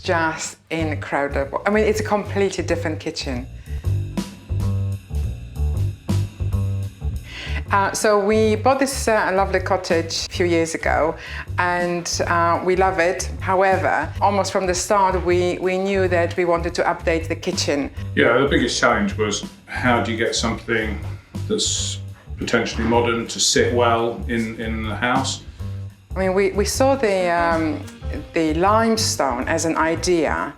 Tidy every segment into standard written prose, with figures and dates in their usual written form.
just incredible. I mean, it's a completely different kitchen. So we bought this lovely cottage a few years ago, and we love it. However, almost from the start, we knew that we wanted to update the kitchen. Yeah, the biggest challenge was how do you get something that's potentially modern to sit well in the house? I mean, we saw the limestone as an idea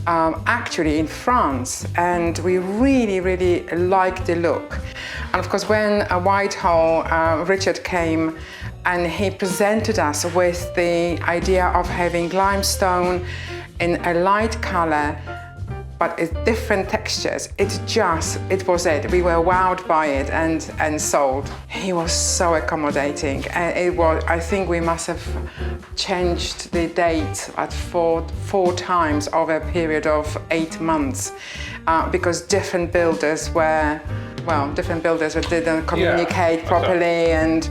actually in France, and we really liked the look. And of course, when Whitehall, Richard came and he presented us with the idea of having limestone in a light color, but it's different textures. It was it. We were wowed by it and sold. He was so accommodating. And I think we must have changed the date at four times over a period of 8 months because different builders didn't communicate properly, and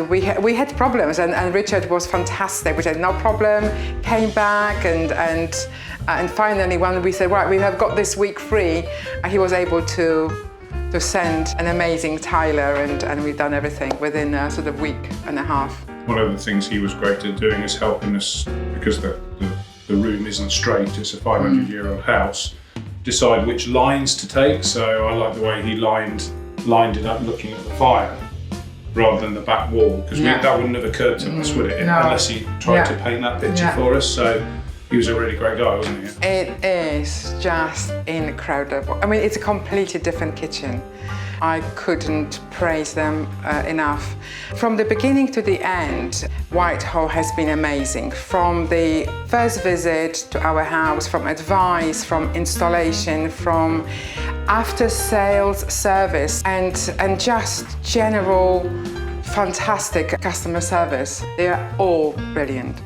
we had problems, and Richard was fantastic. We said no problem, came back, and finally when we said, right, we have got this week free, he was able to send an amazing tiler, and we've done everything within a sort of week and a half. One of the things he was great at doing is helping us, because the room isn't straight, it's a 500-year-old house, decide which lines to take. So I like the way he lined it up looking at the fire rather than the back wall, because that wouldn't have occurred to us, would it? No. Unless he tried to paint that picture for us. So he was a really great guy, wasn't he? It is just incredible. I mean, it's a completely different kitchen. I couldn't praise them enough. From the beginning to the end, Whitehall has been amazing. From the first visit to our house, from advice, from installation, from after-sales service, and just general fantastic customer service. They are all brilliant.